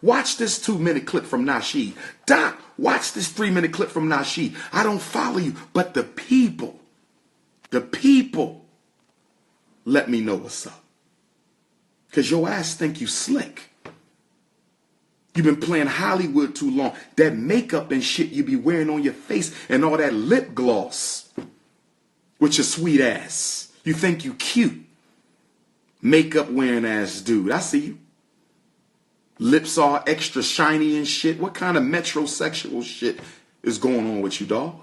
watch this 2-minute clip from Nasheed. Doc, watch this 3-minute clip from Nasheed. I don't follow you, but the people let me know what's up. Because your ass think you slick. You've been playing Hollywood too long. That makeup and shit you be wearing on your face and all that lip gloss with your sweet ass. You think you cute. Makeup wearing ass dude. I see you. Lips all extra shiny and shit. What kind of metrosexual shit is going on with you, dog?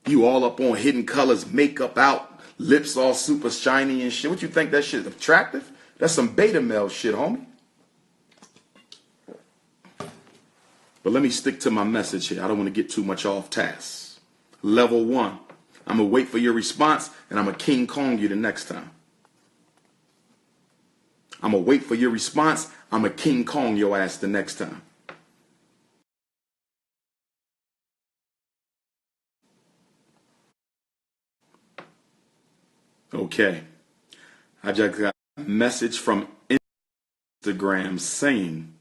You all up on Hidden Colors, makeup out, lips all super shiny and shit. What you think that shit attractive? That's some beta male shit, homie. But let me stick to my message here. I don't want to get too much off task. Level 1. I'm going to wait for your response, and I'm going to King Kong you the next time. I'm going to wait for your response. I'm going to King Kong your ass the next time. Okay. I just got a message from Instagram saying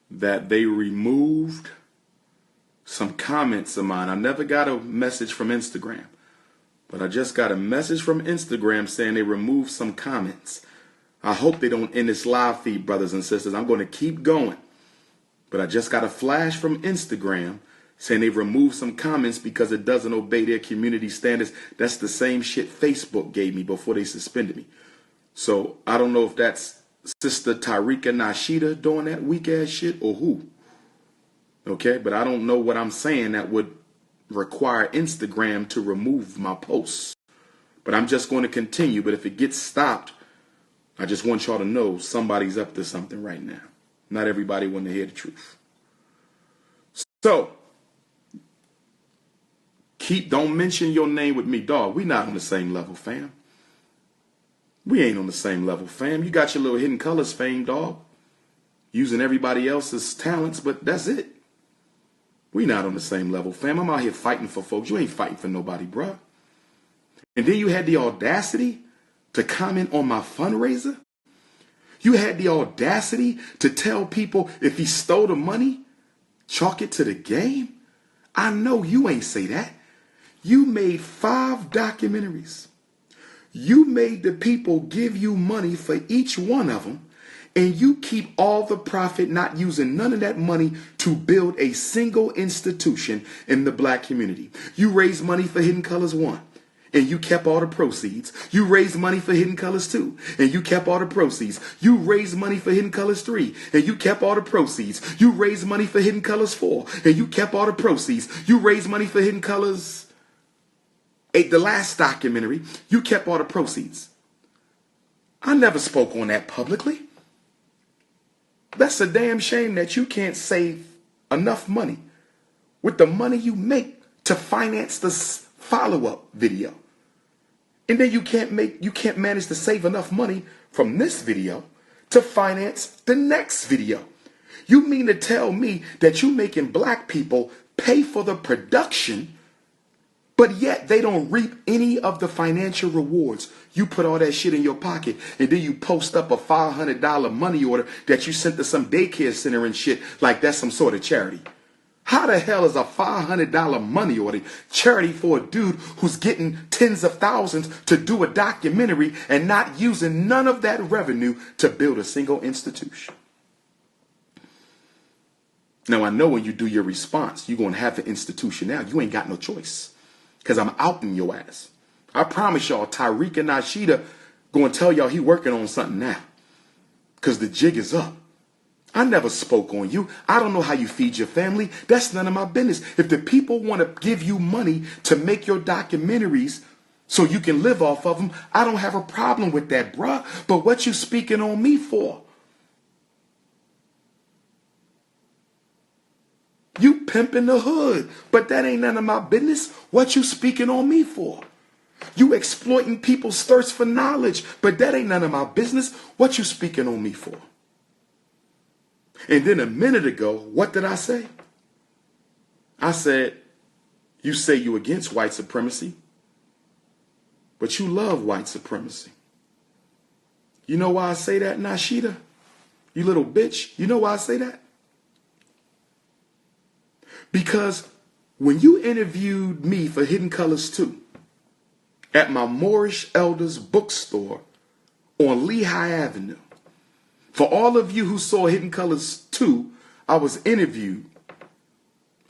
that they removed some comments of mine. I never got a message from Instagram, but I just got a message from Instagram saying they removed some comments. I hope they don't end this live feed, brothers and sisters. I'm going to keep going. But I just got a flash from Instagram saying they've removed some comments because it doesn't obey their community standards. That's the same shit Facebook gave me before they suspended me. So I don't know if that's Sister Tariq and Nasheed doing that weak ass shit or who. Okay, but I don't know what I'm saying that would require Instagram to remove my posts. But I'm just going to continue. But if it gets stopped, I just want y'all to know somebody's up to something right now. Not everybody want to hear the truth. So, don't mention your name with me, dog. We not on the same level, fam. We ain't on the same level, fam. You got your little Hidden Colors fame, dog. Using everybody else's talents, but that's it. We not on the same level, fam. I'm out here fighting for folks. You ain't fighting for nobody, bruh. And then you had the audacity to comment on my fundraiser. You had the audacity to tell people if he stole the money, chalk it to the game. I know you ain't say that. You made 5 documentaries. You made the people give you money for each one of them, and you keep all the profit, not using none of that money to build a single institution in the black community. You raised money for Hidden Colors 1, and you kept all the proceeds. You raised money for Hidden Colors 2, and you kept all the proceeds. You raised money for Hidden Colors 3, and you kept all the proceeds. You raised money for Hidden Colors 4, and you kept all the proceeds. You raised money for Hidden Colors 8, the last documentary. You kept all the proceeds. I never spoke on that publicly. That's a damn shame that you can't save enough money with the money you make to finance this follow-up video. And then you can't manage to save enough money from this video to finance the next video. You mean to tell me that you making black people pay for the production, but yet they don't reap any of the financial rewards? You put all that shit in your pocket, and then you post up a $500 money order that you sent to some daycare center and shit like that's some sort of charity. How the hell is a $500 money order charity for a dude who's getting tens of thousands to do a documentary and not using none of that revenue to build a single institution? Now, I know when you do your response, you're going to have the institution now. You ain't got no choice because I'm outing your ass. I promise y'all, Tariq and Nasheed going to tell y'all he working on something now because the jig is up. I never spoke on you. I don't know how you feed your family. That's none of my business. If the people want to give you money to make your documentaries so you can live off of them, I don't have a problem with that, bruh. But what you speaking on me for? You pimping the hood, but that ain't none of my business. What you speaking on me for? You exploiting people's thirst for knowledge, but that ain't none of my business. What you speaking on me for? And then a minute ago, what did I say? I said, you say you against white supremacy, but you love white supremacy. You know why I say that, Nasheed? You little bitch. You know why I say that? Because when you interviewed me for Hidden Colors 2 at my Moorish Elders bookstore on Lehigh Avenue, for all of you who saw Hidden Colors 2, I was interviewed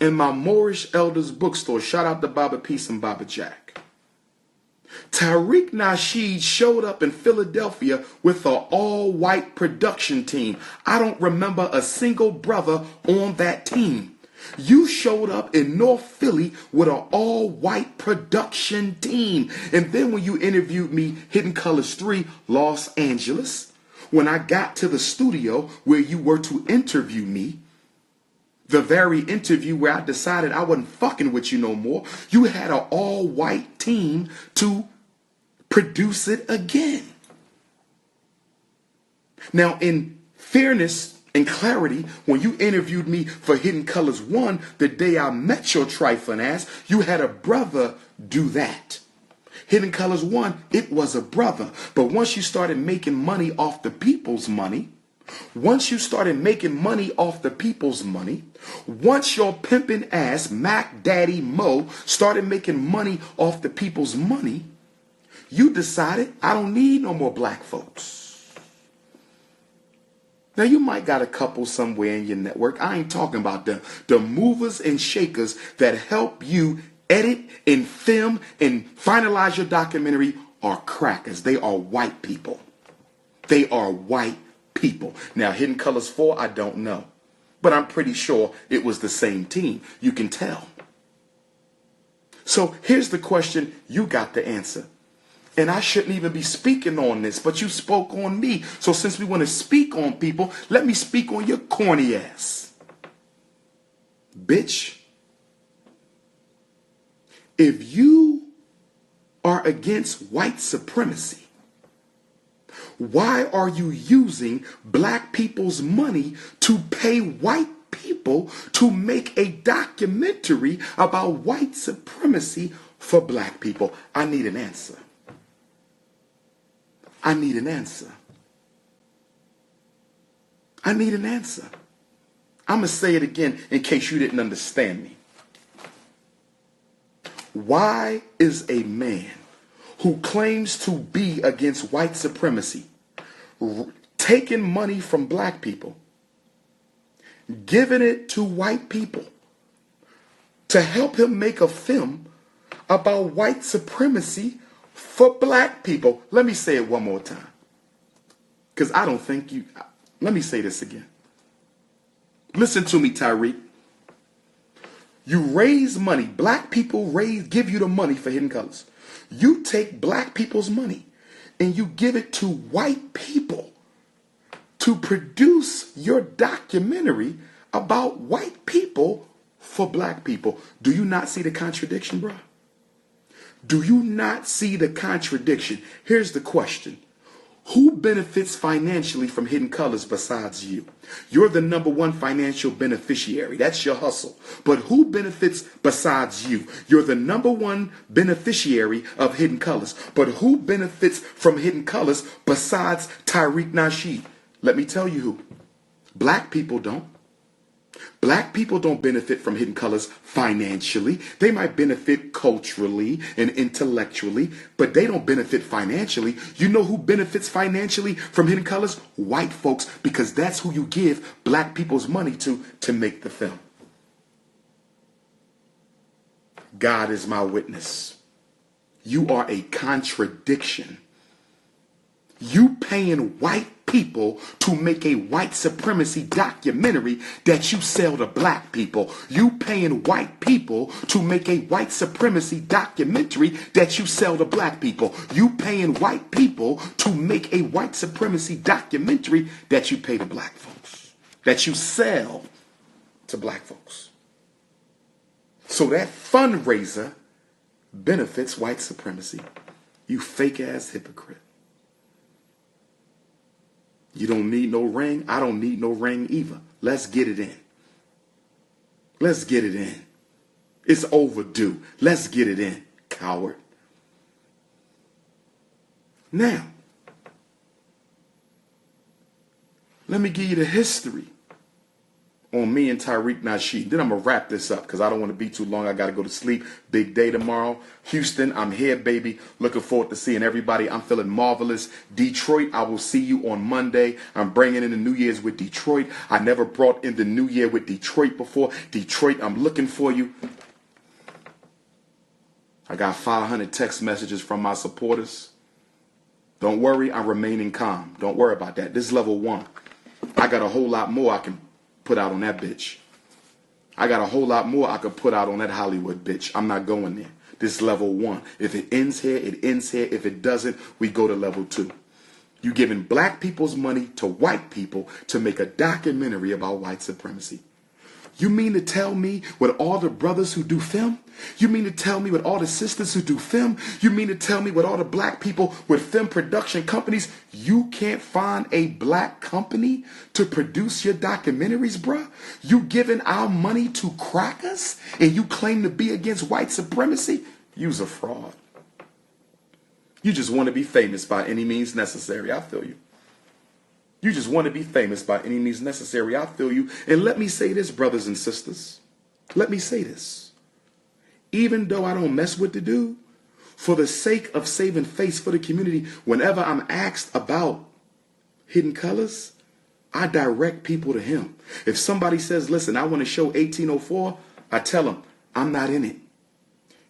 in my Moorish Elders bookstore. Shout out to Baba Peace and Baba Jack. Tariq Nasheed showed up in Philadelphia with an all-white production team. I don't remember a single brother on that team. You showed up in North Philly with an all-white production team. And then when you interviewed me, Hidden Colors 3, Los Angeles, when I got to the studio where you were to interview me, the very interview where I decided I wasn't fucking with you no more, you had an all-white team to produce it again. Now, in fairness and clarity, when you interviewed me for Hidden Colors 1, the day I met your trifling ass, you had a brother do that. Hidden Colors 1, it was a brother. But once you started making money off the people's money, once your pimping ass, Mac Daddy Mo, started making money off the people's money, you decided, I don't need no more black folks. Now, you might got a couple somewhere in your network. I ain't talking about them. The movers and shakers that help you edit and film and finalize your documentary are crackers. They are white people. They are white people. Now, Hidden Colors 4, I don't know. But I'm pretty sure it was the same team. You can tell. So here's the question. You got the answer. And I shouldn't even be speaking on this, but you spoke on me. So since we want to speak on people, let me speak on your corny ass. Bitch. If you are against white supremacy, why are you using black people's money to pay white people to make a documentary about white supremacy for black people? I need an answer. I need an answer. I need an answer. I'm going to say it again in case you didn't understand me. Why is a man who claims to be against white supremacy taking money from black people, giving it to white people to help him make a film about white supremacy for black people? Let me say it one more time, because I don't think you... Let me say this again. Listen to me, Tariq. You raise money. Black people give you the money for Hidden Colors. You take black people's money and you give it to white people to produce your documentary about white people for black people. Do you not see the contradiction, bro? Do you not see the contradiction? Here's the question. Who benefits financially from Hidden Colors besides you? You're the number one financial beneficiary. That's your hustle. But who benefits besides you? You're the number one beneficiary of Hidden Colors. But who benefits from Hidden Colors besides Tariq Nasheed? Let me tell you who. Black people don't. Black people don't benefit from Hidden Colors financially. They might benefit culturally and intellectually, but they don't benefit financially. You know who benefits financially from Hidden Colors? White folks, because that's who you give black people's money to make the film. God is my witness. You are a contradiction. You paying white people to make a white supremacy documentary that you sell to black people. You paying white people to make a white supremacy documentary that you sell to black people. You paying white people to make a white supremacy documentary that you pay to black folks, that you sell to black folks. So that fundraiser benefits white supremacy. You fake ass hypocrite. You don't need no ring. I don't need no ring either. Let's get it in. Let's get it in. It's overdue. Let's get it in, coward. Now, Let me give you the history on me and Tariq Nasheed. Then I'm going to wrap this up because I don't want to be too long. I got to go to sleep. Big day tomorrow. Houston, I'm here, baby. Looking forward to seeing everybody. I'm feeling marvelous. Detroit, I will see you on Monday. I'm bringing in the New Year's with Detroit. I never brought in the New Year with Detroit before. Detroit, I'm looking for you. I got 500 text messages from my supporters. Don't worry, I'm remaining calm. Don't worry about that. This is level 1. I got a whole lot more I can put out on that bitch. I got a whole lot more I could put out on that Hollywood bitch. I'm not going there. This is level 1. If it ends here, it ends here. If it doesn't, we go to level 2. You giving black people's money to white people to make a documentary about white supremacy. You mean to tell me with all the brothers who do film? You mean to tell me with all the sisters who do film? You mean to tell me with all the black people with film production companies, you can't find a black company to produce your documentaries, bruh? You giving our money to crackers and you claim to be against white supremacy? You's a fraud. You just want to be famous by any means necessary. I feel you. You just want to be famous by any means necessary. I feel you. And let me say this, brothers and sisters. Let me say this. Even though I don't mess with the dude, for the sake of saving face for the community, whenever I'm asked about Hidden Colors, I direct people to him. If somebody says, listen, I want to show 1804, I tell them, I'm not in it.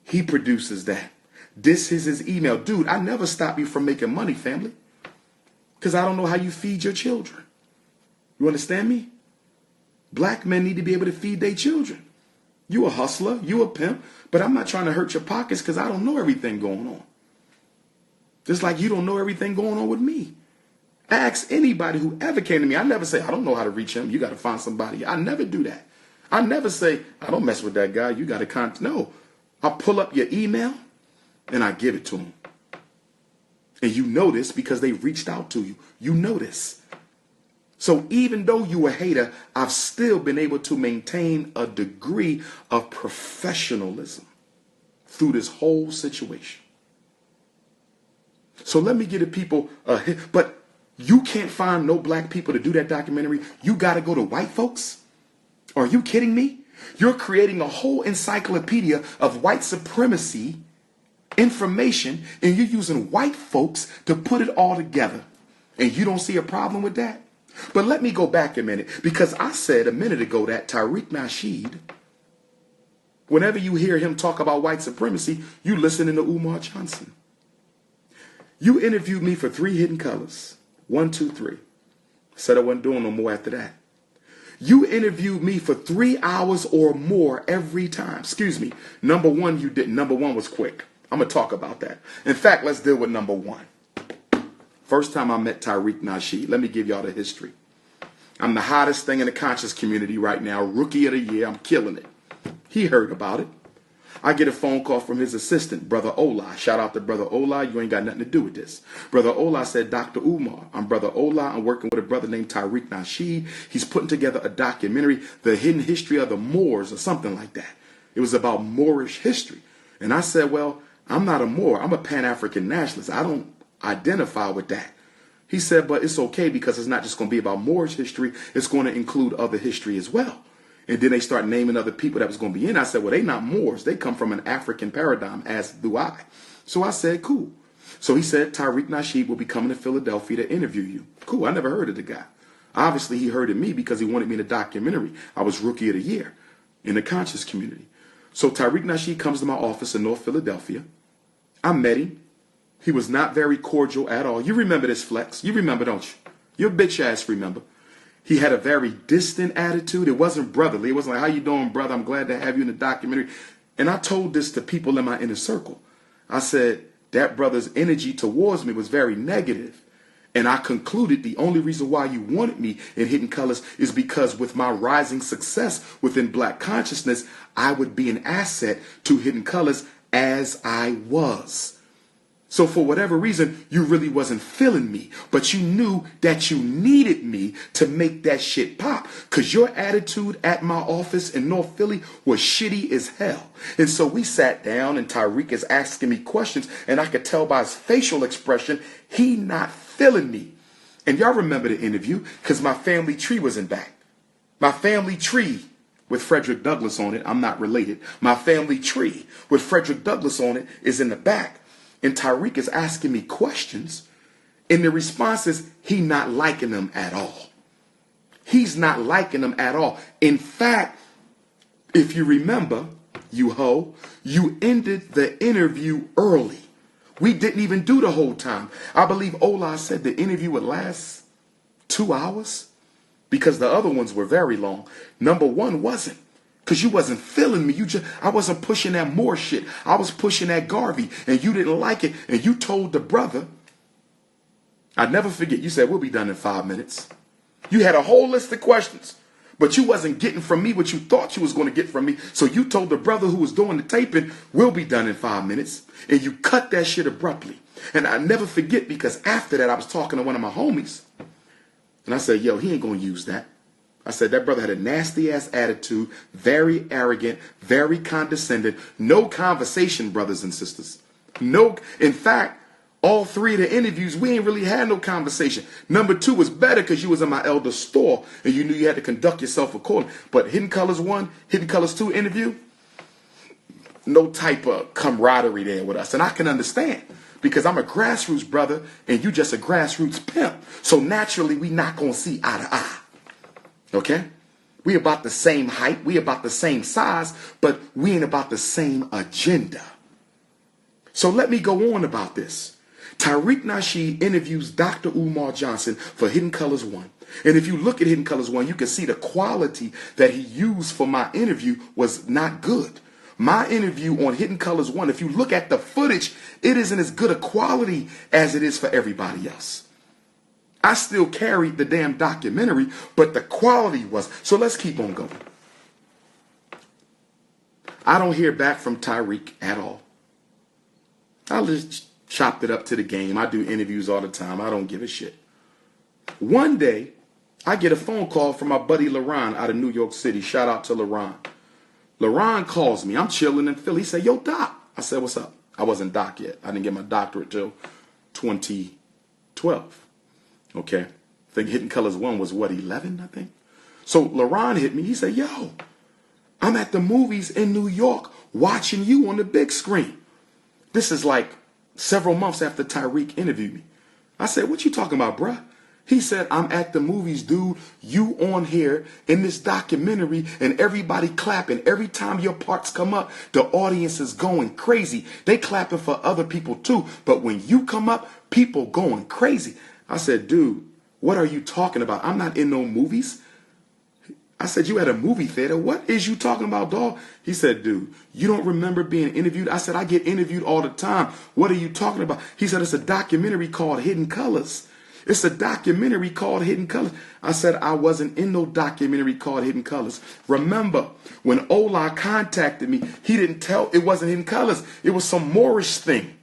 He produces that. This is his email. Dude, I never stop you from making money, family. Because I don't know how you feed your children. You understand me? Black men need to be able to feed their children. You a hustler, you a pimp, but I'm not trying to hurt your pockets because I don't know everything going on. Just like you don't know everything going on with me. Ask anybody who ever came to me. I never say, I don't know how to reach him. You got to find somebody. I never do that. I never say, I don't mess with that guy. You got to contact. No, I pull up your email and I give it to him. And you know this because they reached out to you. You know this. So even though you a hater, I've still been able to maintain a degree of professionalism through this whole situation. So let me give the people a hit. But you can't find no black people to do that documentary. You got to go to white folks? Are you kidding me? You're creating a whole encyclopedia of white supremacy information, and you're using white folks to put it all together. And you don't see a problem with that? But let me go back a minute, because I said a minute ago that Tariq Nasheed, whenever you hear him talk about white supremacy, you listening to Umar Johnson. You interviewed me for 3 Hidden Colors. 1, 2, 3. Said I wasn't doing no more after that. You interviewed me for 3 hours or more every time. Excuse me. Number 1, you didn't. Number 1 was quick. I'm going to talk about that. In fact, let's deal with number 1. First time I met Tariq Nasheed. Let me give y'all the history. I'm the hottest thing in the conscious community right now. Rookie of the year. I'm killing it. He heard about it. I get a phone call from his assistant, Brother Ola. Shout out to Brother Ola. You ain't got nothing to do with this. Brother Ola said, Dr. Umar, I'm Brother Ola. I'm working with a brother named Tariq Nasheed. He's putting together a documentary, The Hidden History of the Moors or something like that. It was about Moorish history. And I said, well, I'm not a Moor. I'm a Pan-African nationalist. I don't identify with that. He said, but it's okay because it's not just going to be about Moorish history. It's going to include other history as well. And then they start naming other people that was going to be in. I said, well, they not Moors. They come from an African paradigm, as do I. So I said, cool. So he said, Tariq Nasheed will be coming to Philadelphia to interview you. Cool. I never heard of the guy. Obviously, he heard of me because he wanted me in a documentary. I was Rookie of the Year in the conscious community. So Tariq Nasheed comes to my office in North Philadelphia. I met him. He was not very cordial at all. You remember this, Flex. You remember, don't you? Your bitch ass remember. He had a very distant attitude. It wasn't brotherly. It wasn't like, how you doing, brother? I'm glad to have you in the documentary. And I told this to people in my inner circle. I said, that brother's energy towards me was very negative. And I concluded the only reason why you wanted me in Hidden Colors is because with my rising success within black consciousness, I would be an asset to Hidden Colors as I was. So for whatever reason, you really wasn't feeling me, but you knew that you needed me to make that shit pop because your attitude at my office in North Philly was shitty as hell. And so we sat down and Tariq is asking me questions and I could tell by his facial expression, he not feeling me. And y'all remember the interview because my family tree was in back. My family tree with Frederick Douglass on it. I'm not related. My family tree with Frederick Douglass on it is in the back. And Tariq is asking me questions. And the response is he not liking them at all. He's not liking them at all. In fact, if you remember, you ended the interview early. We didn't even do the whole time. I believe Ola said the interview would last 2 hours because the other ones were very long. Number one wasn't because you wasn't feeling me. I wasn't pushing that more shit. I was pushing that Garvey and you didn't like it. And you told the brother, I'd never forget, you said, we'll be done in 5 minutes. You had a whole list of questions, but you wasn't getting from me what you thought you was going to get from me. So you told the brother who was doing the taping, we'll be done in 5 minutes. And you cut that shit abruptly. And I never forget because after that, I was talking to one of my homies. And I said, yo, he ain't going to use that. I said, that brother had a nasty ass attitude, very arrogant, very condescending. No conversation, brothers and sisters. No. In fact, all three of the interviews, we ain't really had no conversation. Number two was better because you was in my elder store and you knew you had to conduct yourself accordingly. But Hidden Colors 1, Hidden Colors 2 interview, no type of camaraderie there with us. And I can understand because I'm a grassroots brother and you just a grassroots pimp. So naturally, we not going to see eye to eye. Okay? We about the same height. We about the same size, but we ain't about the same agenda. So let me go on about this. Tariq Nasheed interviews Dr. Umar Johnson for Hidden Colors 1. And if you look at Hidden Colors 1, you can see the quality that he used for my interview was not good. My interview on Hidden Colors 1, if you look at the footage, it isn't as good a quality as it is for everybody else. I still carried the damn documentary, but the quality was. So let's keep on going. I don't hear back from Tariq at all. I just chopped it up to the game. I do interviews all the time. I don't give a shit. One day, I get a phone call from my buddy LaRon out of New York City. Shout out to LaRon. LaRon calls me. I'm chilling in Philly. He said, yo, Doc. I said, what's up? I wasn't Doc yet. I didn't get my doctorate till 2012. Okay. I think Hidden Colors 1 was what, 11, I think? So LaRon hit me. He said, yo, I'm at the movies in New York watching you on the big screen. This is like several months after Tariq interviewed me. I said, what you talking about, bruh? He said, I'm at the movies, dude. You on here in this documentary and everybody clapping. Every time your parts come up, the audience is going crazy. They clapping for other people too. But when you come up, people going crazy. I said, dude, what are you talking about? I'm not in no movies. I said, you at a movie theater? What is you talking about, dog? He said, dude, you don't remember being interviewed? I said, I get interviewed all the time. What are you talking about? He said, it's a documentary called Hidden Colors. It's a documentary called Hidden Colors. I said, I wasn't in no documentary called Hidden Colors. Remember, when Ola contacted me, he didn't tell, it wasn't Hidden Colors. It was some Moorish thing.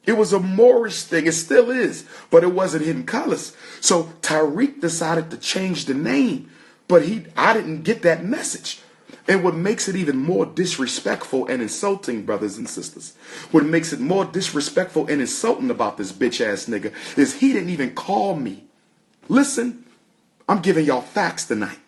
It was a Moorish thing. It still is, but it wasn't Hidden Colors. So Tariq decided to change the name, but I didn't get that message. And what makes it even more disrespectful and insulting, brothers and sisters, what makes it more disrespectful and insulting about this bitch ass nigga is he didn't even call me. Listen, I'm giving y'all facts tonight.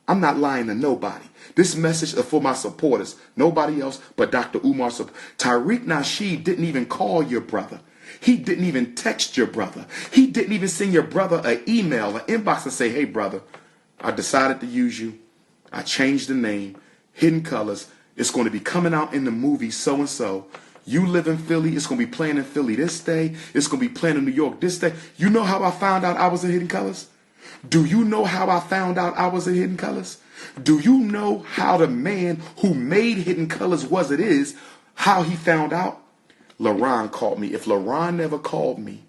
I'm not lying to nobody. This message is for my supporters. Nobody else but Dr. Umar. Tariq Nasheed didn't even call your brother. He didn't even text your brother. He didn't even send your brother an email, an inbox and say, hey, brother, I decided to use you. I changed the name, Hidden Colors. It's going to be coming out in the movie so-and-so. You live in Philly. It's going to be playing in Philly this day. It's going to be playing in New York this day. You know how I found out I was in Hidden Colors? Do you know how I found out I was in Hidden Colors? Do you know how the man who made Hidden Colors was it is, how he found out? LaRon called me. If LaRon never called me,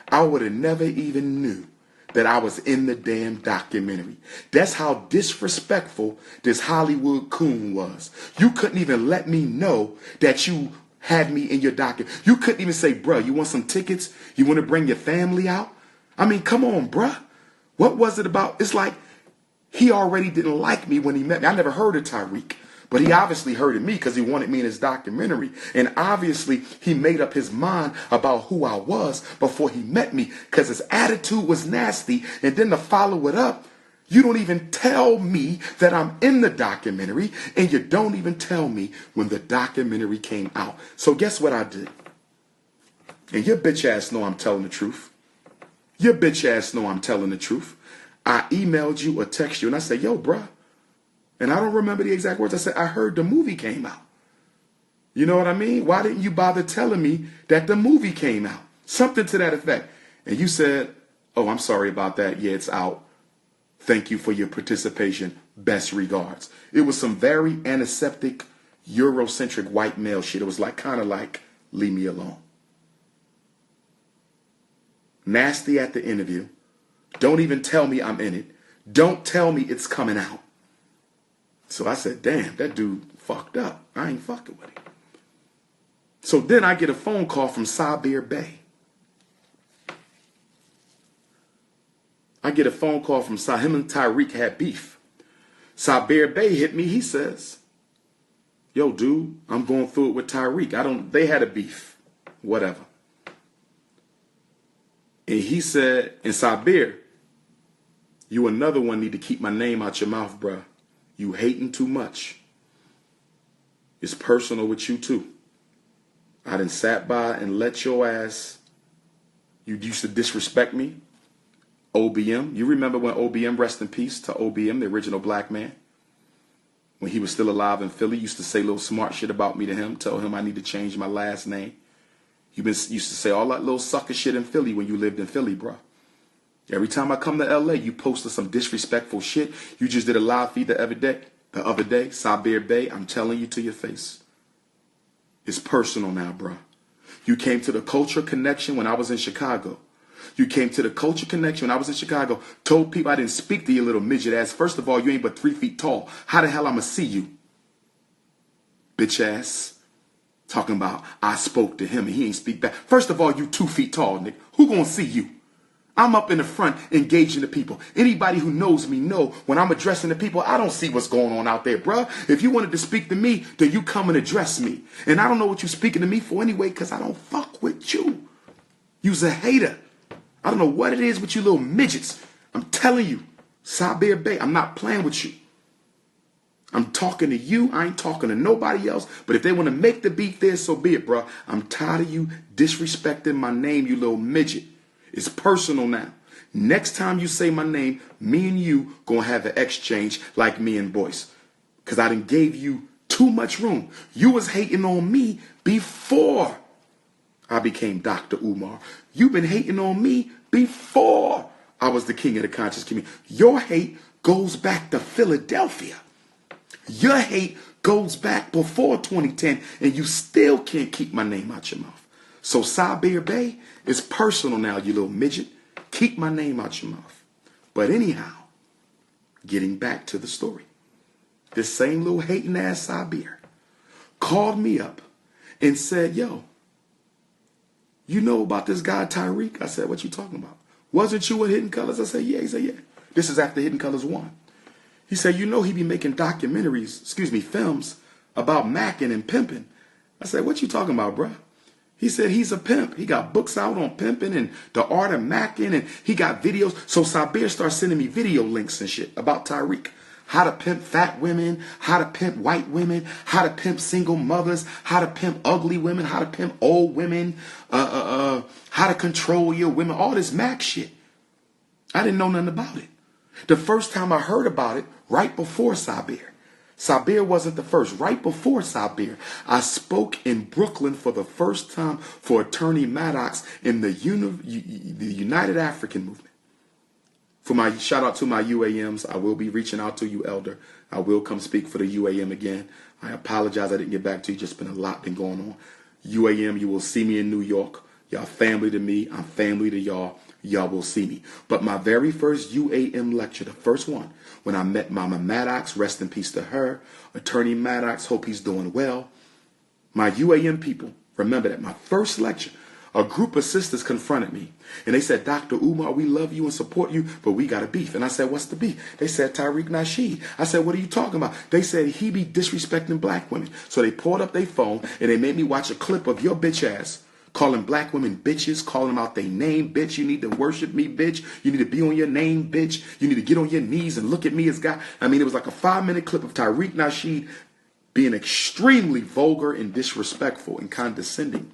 I would have never even knew that I was in the damn documentary. That's how disrespectful this Hollywood coon was. You couldn't even let me know that you had me in your documentary. You couldn't even say, bruh, you want some tickets? You want to bring your family out? I mean, come on, bruh. What was it about? It's like he already didn't like me when he met me. I never heard of Tariq, But he obviously heard of me because he wanted me in his documentary. And obviously he made up his mind about who I was before he met me because his attitude was nasty. And then to follow it up, you don't even tell me that I'm in the documentary, and you don't even tell me when the documentary came out. So guess what I did? And your bitch ass know I'm telling the truth. Your bitch ass know I'm telling the truth. I emailed you or text you and I said, yo, bruh. And I don't remember the exact words. I said, I heard the movie came out. You know what I mean? Why didn't you bother telling me that the movie came out? Something to that effect. And you said, oh, I'm sorry about that. Yeah, it's out. Thank you for your participation. Best regards. It was some very antiseptic, Eurocentric white male shit. It was like kind of like, leave me alone. Nasty at the interview. Don't even tell me I'm in it. Don't tell me it's coming out. So I said, damn, that dude fucked up. I ain't fucking with him. So then I get a phone call from Sabir Bey. I get a phone call from him and Tariq had beef. Sabir Bey hit me. He says, yo, dude, I'm going through it with Tariq. They had a beef. Whatever. And he said, and Sabir, you another one need to keep my name out your mouth, bruh. You hating too much. It's personal with you too. I done sat by and let your ass, you used to disrespect me. OBM. You remember when OBM, rest in peace to OBM, the original black man? When he was still alive in Philly, used to say little smart shit about me to him, tell him I need to change my last name. You used to say all that little sucker shit in Philly when you lived in Philly, bro. Every time I come to LA, you posted some disrespectful shit. You just did a live feed the other day, Sabir Bey, I'm telling you to your face. It's personal now, bro. You came to the Culture Connection when I was in Chicago. You came to the Culture Connection when I was in Chicago, told people I didn't speak to your little midget ass. First of all, you ain't but 3 feet tall. How the hell I'ma see you? Bitch ass. Talking about I spoke to him and he ain't speak back. First of all, you 2 feet tall, nigga. Who gonna see you? I'm up in the front engaging the people. Anybody who knows me know when I'm addressing the people, I don't see what's going on out there, bruh. If you wanted to speak to me, then you come and address me. And I don't know what you're speaking to me for anyway, because I don't fuck with you. You's a hater. I don't know what it is with you little midgets. I'm telling you, Sabir Bey, I'm not playing with you. I'm talking to you. I ain't talking to nobody else. But if they want to make the beat there, so be it, bro. I'm tired of you disrespecting my name, you little midget. It's personal now. Next time you say my name, me and you gonna have an exchange like me and Boyce. Because I done gave you too much room. You was hating on me before I became Dr. Umar. You've been hating on me before I was the king of the conscious community. Your hate goes back to Philadelphia. Your hate goes back before 2010, and you still can't keep my name out your mouth. So Sabir Bey, it's personal now, you little midget. Keep my name out your mouth. But anyhow, getting back to the story. This same little hating ass Sabir called me up and said, yo, you know about this guy Tariq? I said, what you talking about? Wasn't you at Hidden Colors? I said, yeah. He said, yeah. This is after Hidden Colors 1. He said, you know he be making films about macking and pimping. I said, what you talking about, bruh? He said he's a pimp. He got books out on pimping and the art of macking, and he got videos. So Sabir started sending me video links and shit about Tariq. How to pimp fat women, how to pimp white women, how to pimp single mothers, how to pimp ugly women, how to pimp old women, how to control your women, all this Mac shit. I didn't know nothing about it. The first time I heard about it, right before Sabir. Sabir wasn't the first. Right before Sabir, I spoke in Brooklyn for the first time for Attorney Maddox in the United African Movement. For my shout out to my UAMs, I will be reaching out to you, Elder. I will come speak for the UAM again. I apologize I didn't get back to you. Just been a lot been going on. UAM, you will see me in New York. Y'all family to me. I'm family to y'all. Y'all will see me. But my very first UAM lecture, the first one, when I met Mama Maddox, rest in peace to her, Attorney Maddox, hope he's doing well. My UAM people, remember that my first lecture, a group of sisters confronted me. And they said, Dr. Umar, we love you and support you, but we got a beef. And I said, what's the beef? They said, Tariq Nasheed. I said, what are you talking about? They said, he be disrespecting black women. So they pulled up their phone and they made me watch a clip of your bitch ass calling black women bitches, calling them out their name, bitch. You need to worship me, bitch. You need to be on your name, bitch. You need to get on your knees and look at me as God. I mean, it was like a 5-minute clip of Tariq Nasheed being extremely vulgar and disrespectful and condescending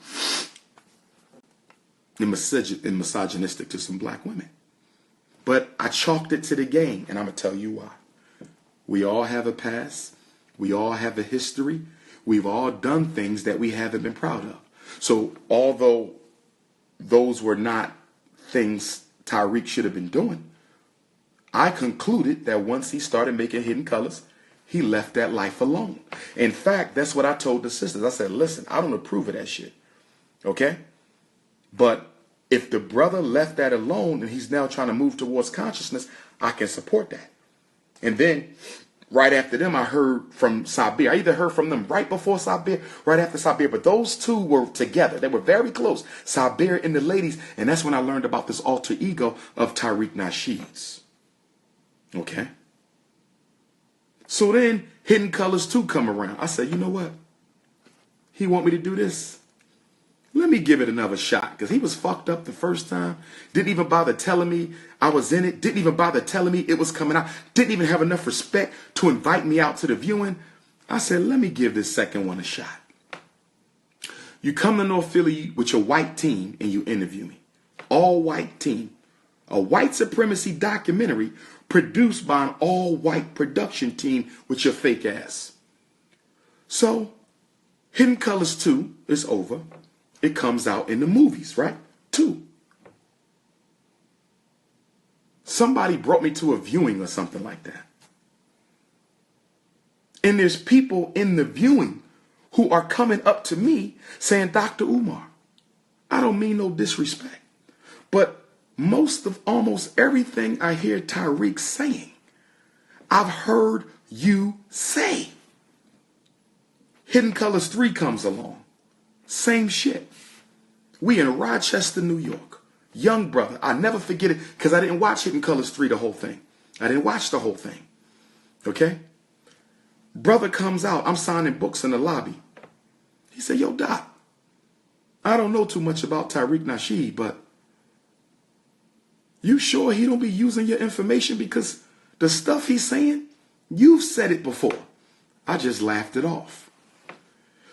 and misogynistic to some black women. But I chalked it to the game, and I'm going to tell you why. We all have a past. We all have a history. We've all done things that we haven't been proud of. So although those were not things Tariq should have been doing, I concluded that once he started making Hidden Colors, he left that life alone. In fact, that's what I told the sisters. I said, listen, I don't approve of that shit. Okay? But if the brother left that alone and he's now trying to move towards consciousness, I can support that. And then right after them, I heard from Sabir. I either heard from them right before Sabir, right after Sabir, but those two were together. They were very close, Sabir and the ladies. And that's when I learned about this alter ego of Tariq Nasheed's. Okay? So then Hidden Colors 2 come around. I said, you know what? He want me to do this? Let me give it another shot, because he was fucked up the first time. Didn't even bother telling me I was in it. Didn't even bother telling me it was coming out. Didn't even have enough respect to invite me out to the viewing. I said, let me give this second one a shot. You come to North Philly with your white team and you interview me. All white team. A white supremacy documentary produced by an all-white production team with your fake ass. So, Hidden Colors 2 is over. It comes out in the movies, right? 2. Somebody brought me to a viewing or something like that. And there's people in the viewing who are coming up to me saying, Dr. Umar, I don't mean no disrespect, but almost everything I hear Tariq saying, I've heard you say. Hidden Colors 3 comes along. Same shit. We in Rochester, New York. Young brother. I never forget it because I didn't watch Hidden Colors 3 the whole thing. I didn't watch the whole thing. Okay? Brother comes out. I'm signing books in the lobby. He said, yo, Doc, I don't know too much about Tariq Nasheed, but you sure he don't be using your information? Because the stuff he's saying, you've said it before. I just laughed it off.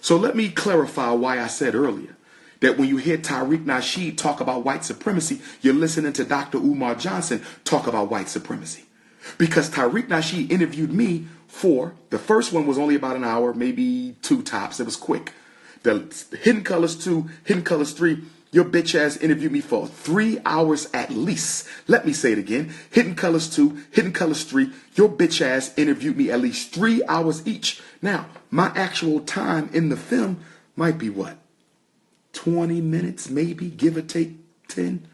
So let me clarify why I said earlier that when you hear Tariq Nasheed talk about white supremacy, you're listening to Dr. Umar Johnson talk about white supremacy. Because Tariq Nasheed interviewed me the first one was only about an hour, maybe 2 tops. It was quick. The Hidden Colors 2, Hidden Colors 3, your bitch ass interviewed me for 3 hours at least. Let me say it again. Hidden Colors 2, Hidden Colors 3, your bitch ass interviewed me at least 3 hours each. Now, my actual time in the film might be what? 20 minutes, maybe, give or take 10.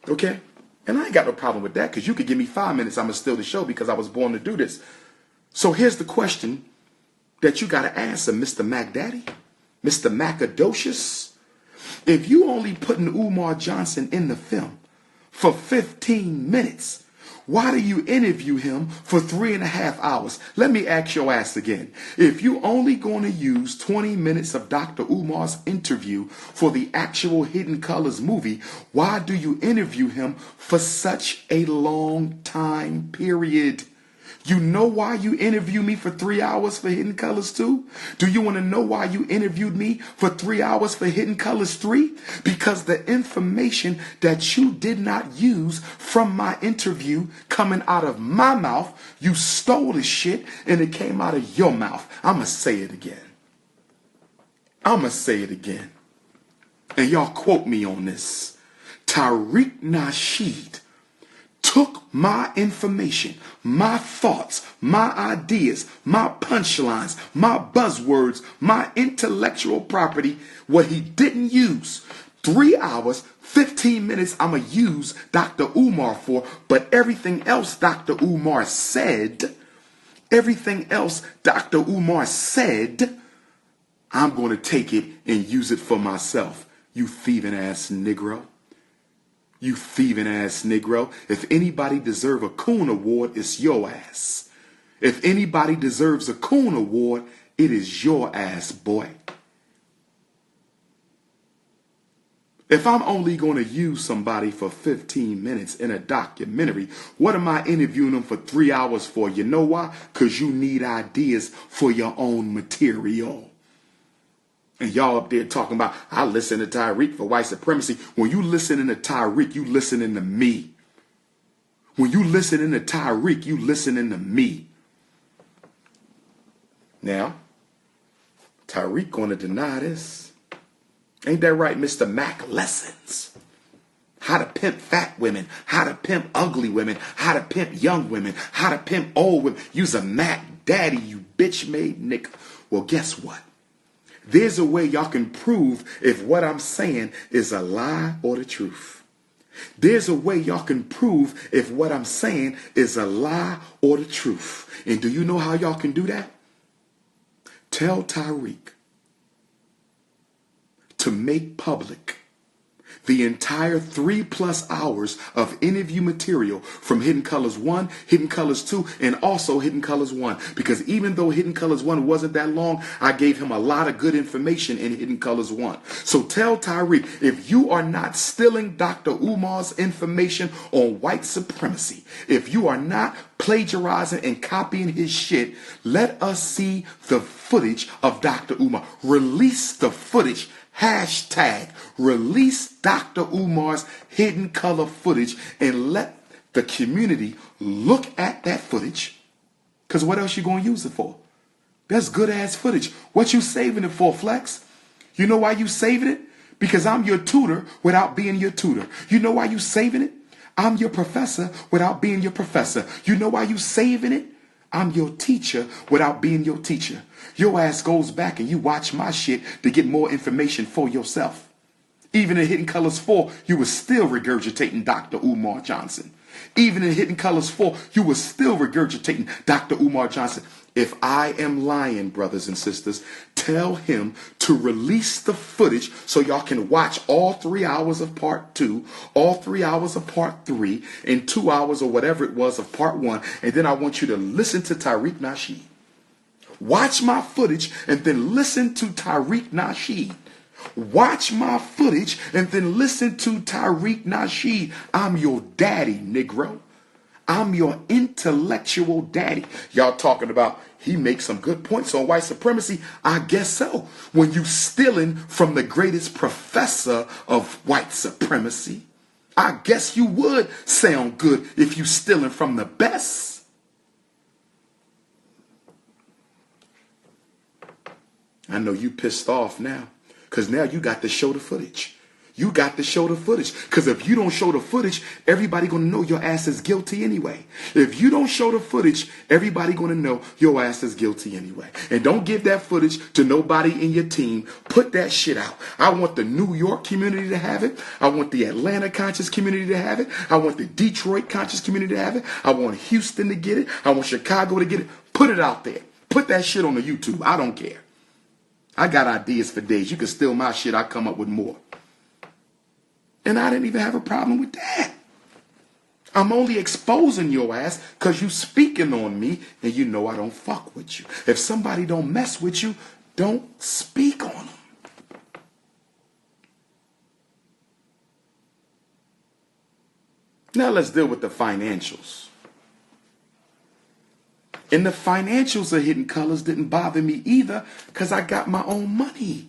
Okay? And I ain't got no problem with that, because you could give me 5 minutes, I'm going to steal the show because I was born to do this. So here's the question that you got to answer, Mr. MacDaddy, Mr. Macadocious. If you only putting Umar Johnson in the film for 15 minutes, why do you interview him for 3.5 hours? Let me ask your ass again. If you only going to use 20 minutes of Dr. Umar's interview for the actual Hidden Colors movie, why do you interview him for such a long time period? You know why you interviewed me for 3 hours for Hidden Colors 2? Do you want to know why you interviewed me for 3 hours for Hidden Colors 3? Because the information that you did not use from my interview coming out of my mouth, you stole the shit and it came out of your mouth. I'm going to say it again. I'm going to say it again. And y'all quote me on this. Tariq Nasheed took my information, my thoughts, my ideas, my punchlines, my buzzwords, my intellectual property, what he didn't use. 3 hours, 15 minutes I'm going to use Dr. Umar for, but everything else Dr. Umar said, I'm going to take it and use it for myself. You thieving ass Negro. You thieving ass Negro. If anybody deserve a Coon Award, it's your ass. If anybody deserves a Coon Award, it is your ass, boy. If I'm only going to use somebody for 15 minutes in a documentary, what am I interviewing them for 3 hours for? You know why? Because you need ideas for your own material. And y'all up there talking about, I listen to Tariq for white supremacy. When you listening to Tariq, you listening to me. When you listening to Tariq, you listening to me. Now, Tariq going to deny this. Ain't that right, Mr. Mac Lessons? How to pimp fat women, how to pimp ugly women, how to pimp young women, how to pimp old women. You's a Mac daddy, you bitch made nigga. Well, guess what? There's a way y'all can prove if what I'm saying is a lie or the truth. There's a way y'all can prove if what I'm saying is a lie or the truth. And do you know how y'all can do that? Tell Tariq to make public the entire 3+ hours of interview material from Hidden Colors 1, Hidden Colors 2, and also Hidden Colors 1. Because even though Hidden Colors 1 wasn't that long, I gave him a lot of good information in Hidden Colors 1. So tell Tariq, if you are not stealing Dr. Umar's information on white supremacy, if you are not plagiarizing and copying his shit, let us see the footage of Dr. Umar. Release the footage. Hashtag release Dr. Umar's hidden color footage and let the community look at that footage. Because what else you going to use it for? That's good ass footage. What you saving it for, Flex? You know why you saving it? Because I'm your tutor without being your tutor. You know why you saving it? I'm your professor without being your professor. You know why you saving it? I'm your teacher without being your teacher. Your ass goes back and you watch my shit to get more information for yourself. Even in Hidden Colors 4, you were still regurgitating Dr. Umar Johnson. Even in Hidden Colors 4, you were still regurgitating Dr. Umar Johnson. If I am lying, brothers and sisters, tell him to release the footage so y'all can watch all 3 hours of part 2, all 3 hours of part 3, and 2 hours or whatever it was of part 1. And then I want you to listen to Tariq Nasheed. Watch my footage and then listen to Tariq Nasheed. Watch my footage and then listen to Tariq Nasheed. I'm your daddy, Negro. I'm your intellectual daddy. Y'all talking about he makes some good points on white supremacy. I guess so. When you stealing from the greatest professor of white supremacy, I guess you would sound good if you stealing from the best. I know you pissed off now, because now you got to show the footage. You got to show the footage. Because if you don't show the footage, everybody going to know your ass is guilty anyway. If you don't show the footage, everybody going to know your ass is guilty anyway. And don't give that footage to nobody in your team. Put that shit out. I want the New York community to have it. I want the Atlanta conscious community to have it. I want the Detroit conscious community to have it. I want Houston to get it. I want Chicago to get it. Put it out there. Put that shit on the YouTube. I don't care. I got ideas for days. You can steal my shit. I come up with more. And I didn't even have a problem with that. I'm only exposing your ass because you speaking on me and you know I don't fuck with you. If somebody don't mess with you, don't speak on them. Now let's deal with the financials. And the financials of Hidden Colors didn't bother me either because I got my own money.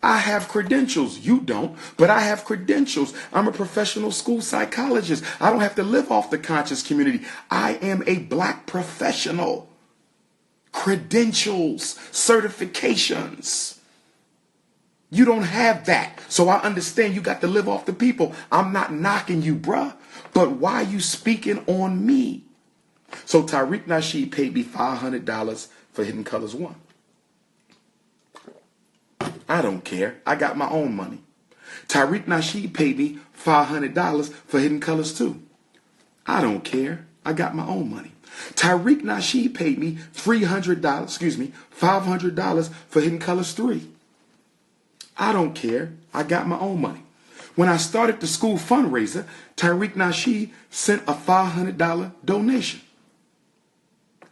I have credentials. You don't, but I have credentials. I'm a professional school psychologist. I don't have to live off the conscious community. I am a black professional. Credentials, certifications. You don't have that. So I understand you got to live off the people. I'm not knocking you, bruh. But why you speaking on me? So Tariq Nasheed paid me $500 for Hidden Colors 1. I don't care. I got my own money. Tariq Nasheed paid me $500 for Hidden Colors 2. I don't care. I got my own money. Tariq Nasheed paid me $500 for Hidden Colors 3. I don't care. I got my own money. When I started the school fundraiser, Tariq Nasheed sent a $500 donation.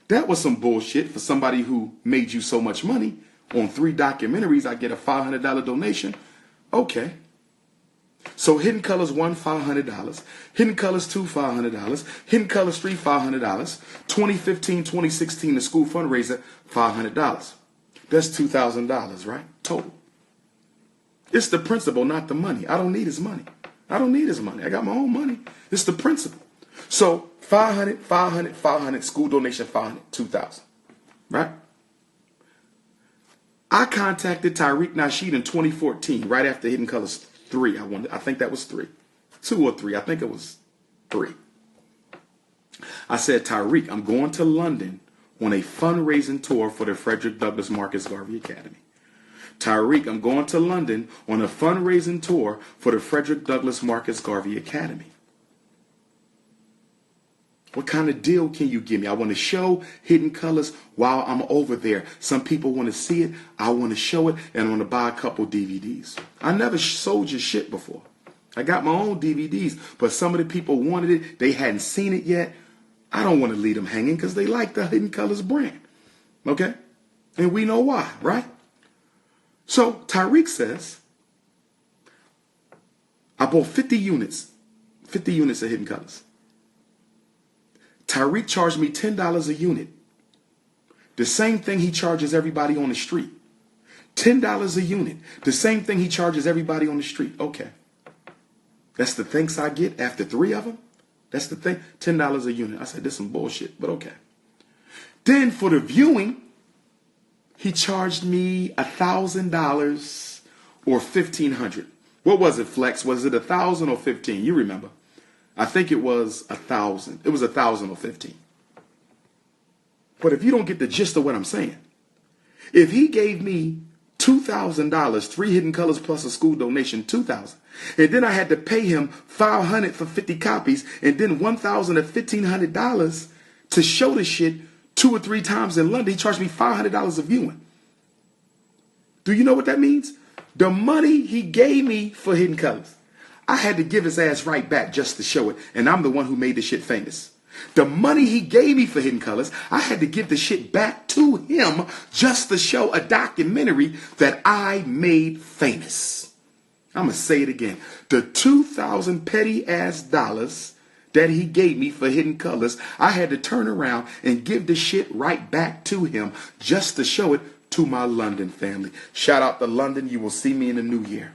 That was some bullshit for somebody who made you so much money. On 3 documentaries, I get a $500 donation. Okay. So Hidden Colors 1, $500. Hidden Colors 2, $500. Hidden Colors 3, $500. 2015, 2016, the school fundraiser, $500. That's $2,000, right? Total. It's the principle, not the money. I don't need his money. I don't need his money. I got my own money. It's the principle. So 500, 500, 500, school donation 500, 2,000, right? I contacted Tariq Nasheed in 2014, right after Hidden Colors 3. I think that was 3. 2 or 3. I think it was 3. I said, Tariq, I'm going to London on a fundraising tour for the Frederick Douglass Marcus Garvey Academy. Tariq, I'm going to London on a fundraising tour for the Frederick Douglass Marcus Garvey Academy. What kind of deal can you give me? I want to show Hidden Colors while I'm over there. Some people want to see it. I want to show it, and I want to buy a couple DVDs. I never sold your shit before. I got my own DVDs, but some of the people wanted it. They hadn't seen it yet. I don't want to leave them hanging because they like the Hidden Colors brand. Okay? And we know why, right? So Tariq says, I bought 50 units of Hidden Colors. Tariq charged me $10 a unit. The same thing he charges everybody on the street. $10 a unit. The same thing he charges everybody on the street. Okay. That's the thanks I get after 3 of them? That's the thing? $10 a unit. I said, this is some bullshit, but okay. Then for the viewing, he charged me $1,000 or $1,500. What was it, Flex? Was it 1,000 or 15? You remember? I think it was 1,000. It was 1,000 or 15. But if you don't get the gist of what I'm saying, if he gave me $2,000, 3 Hidden Colors plus a school donation, $2,000, and then I had to pay him $500 for 50 copies, and then $1,000 or $1,500 to show the shit 2 or 3 times in London, he charged me $500 a viewing. Do you know what that means? The money he gave me for Hidden Colors, I had to give his ass right back just to show it. And I'm the one who made the shit famous. The money he gave me for Hidden Colors, I had to give the shit back to him just to show a documentary that I made famous. I'm going to say it again. The 2,000 petty ass dollars that he gave me for Hidden Colors, I had to turn around and give the shit right back to him just to show it to my London family. Shout out to London. You will see me in the new year.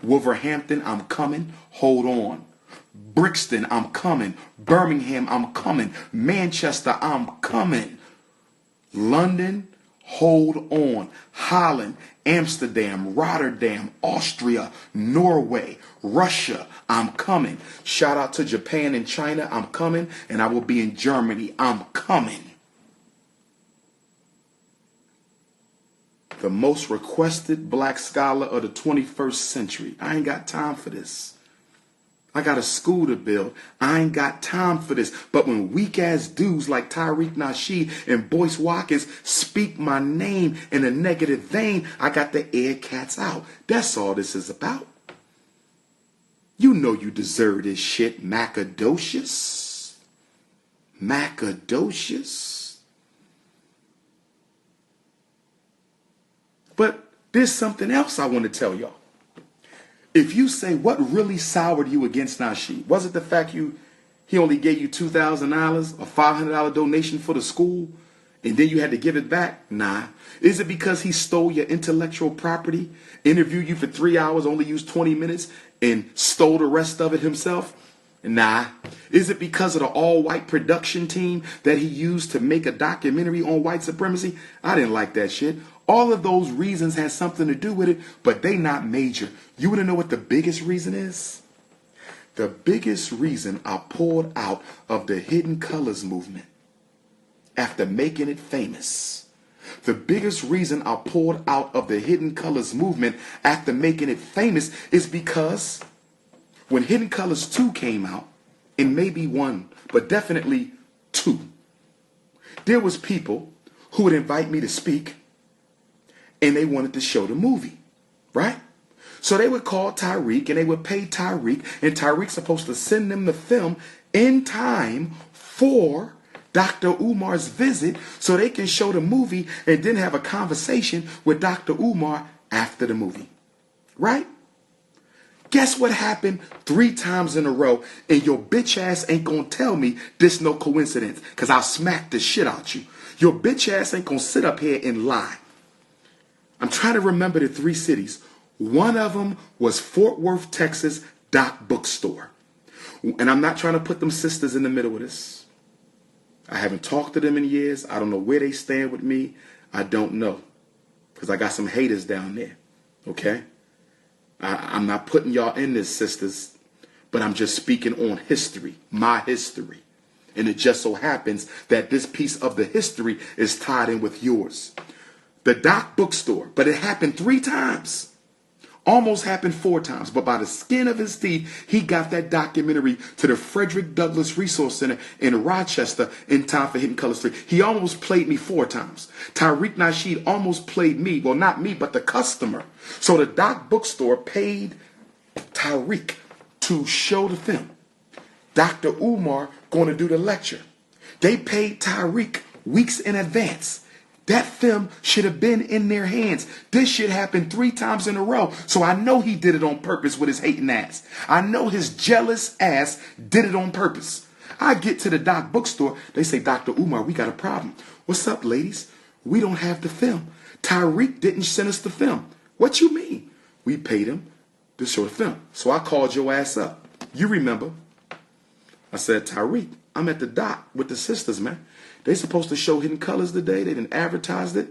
Wolverhampton, I'm coming. Hold on. Brixton, I'm coming. Birmingham, I'm coming. Manchester, I'm coming. London, hold on. Holland, Amsterdam, Rotterdam, Austria, Norway, Russia, I'm coming. Shout out to Japan and China, I'm coming. And I will be in Germany, I'm coming. The most requested black scholar of the 21st century. I ain't got time for this. I got a school to build. I ain't got time for this. But when weak ass dudes like Tariq Nasheed and Boyce Watkins speak my name in a negative vein, I got the air cats out. That's all this is about. You know you deserve this shit, Macadocious. Macadocious. But there's something else I want to tell y'all. If you say what really soured you against Nasheed, was it the fact he only gave you $2,000, a $500 donation for the school, and then you had to give it back? Nah. Is it because he stole your intellectual property, interviewed you for 3 hours, only used 20 minutes, and stole the rest of it himself? Nah. Is it because of the all-white production team that he used to make a documentary on white supremacy? I didn't like that shit. All of those reasons had something to do with it, but they not major. You want to know what the biggest reason is? The biggest reason I pulled out of the Hidden Colors movement after making it famous. The biggest reason I pulled out of the Hidden Colors movement after making it famous is because when Hidden Colors 2 came out, and maybe 1, but definitely 2, there was people who would invite me to speak, and they wanted to show the movie, right? So they would call Tariq and they would pay Tariq, and Tariq's supposed to send them the film in time for Dr. Umar's visit so they can show the movie and then have a conversation with Dr. Umar after the movie. Right? Guess what happened 3 times in a row, and your bitch ass ain't gonna tell me this no coincidence, because I'll smack the shit out you. Your bitch ass ain't gonna sit up here and lie. I'm trying to remember the 3 cities. One of them was Fort Worth, Texas, Doc Bookstore. And I'm not trying to put them sisters in the middle of this. I haven't talked to them in years. I don't know where they stand with me. I don't know. Because I got some haters down there. Okay? I'm not putting y'all in this, sisters. But I'm just speaking on history. My history. And it just so happens that this piece of the history is tied in with yours. The Doc Bookstore. But it happened 3 times. Almost happened 4 times, but by the skin of his teeth, he got that documentary to the Frederick Douglass Resource Center in Rochester in time for Hidden Colors 3. He almost played me 4 times. Tariq Nasheed almost played me, well, not me, but the customer. So the Doc Bookstore paid Tariq to show the film. Dr. Umar going to do the lecture. They paid Tariq weeks in advance. That film should have been in their hands. This shit happened 3 times in a row. So I know he did it on purpose with his hating ass. I know his jealous ass did it on purpose. I get to the Doc Bookstore. They say, Dr. Umar, we got a problem. What's up, ladies? We don't have the film. Tariq didn't send us the film. What you mean? We paid him to show the film. So I called your ass up. You remember. I said, Tariq, I'm at the dock with the sisters, man. They supposed to show Hidden Colors today. They didn't advertise it.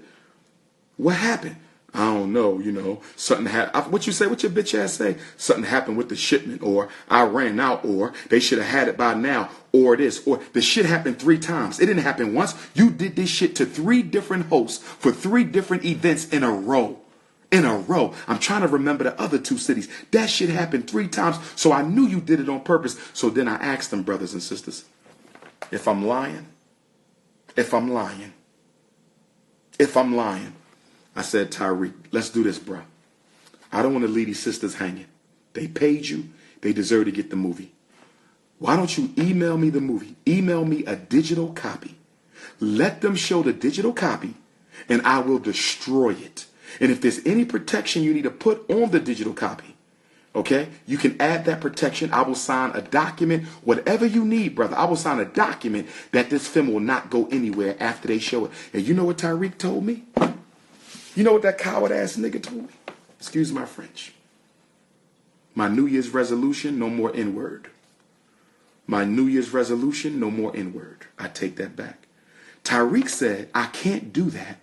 What happened? I don't know, something happened. What you say? What your bitch ass say? Something happened with the shipment, or I ran out, or they should have had it by now, or this, or the shit happened 3 times. It didn't happen once. You did this shit to 3 different hosts for 3 different events in a row. In a row. I'm trying to remember the other 2 cities. That shit happened 3 times, so I knew you did it on purpose. So then I asked them, brothers and sisters, if I'm lying, I said, Tariq, let's do this, bro. I don't want to leave these sisters hanging. They paid you. They deserve to get the movie. Why don't you email me the movie? Email me a digital copy. Let them show the digital copy, and I will destroy it. And if there's any protection you need to put on the digital copy, okay, you can add that protection. I will sign a document, whatever you need, brother. I will sign a document that this film will not go anywhere after they show it. And you know what Tariq told me? You know what that coward ass nigga told me? Excuse my French. My New Year's resolution, no more N-word. My New Year's resolution, no more N-word. I take that back. Tariq said, I can't do that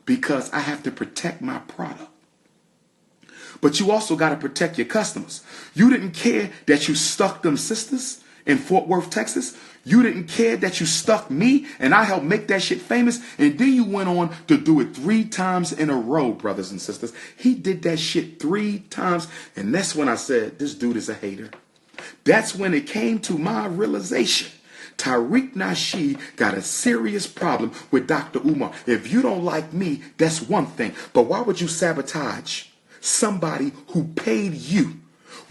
because I have to protect my product. But you also got to protect your customers. You didn't care that you stuck them sisters in Fort Worth, Texas. You didn't care that you stuck me and I helped make that shit famous. And then you went on to do it 3 times in a row, brothers and sisters. He did that shit 3 times. And that's when I said, this dude is a hater. That's when it came to my realization. Tariq Nasheed got a serious problem with Dr. Umar. If you don't like me, that's one thing. But why would you sabotage somebody who paid you?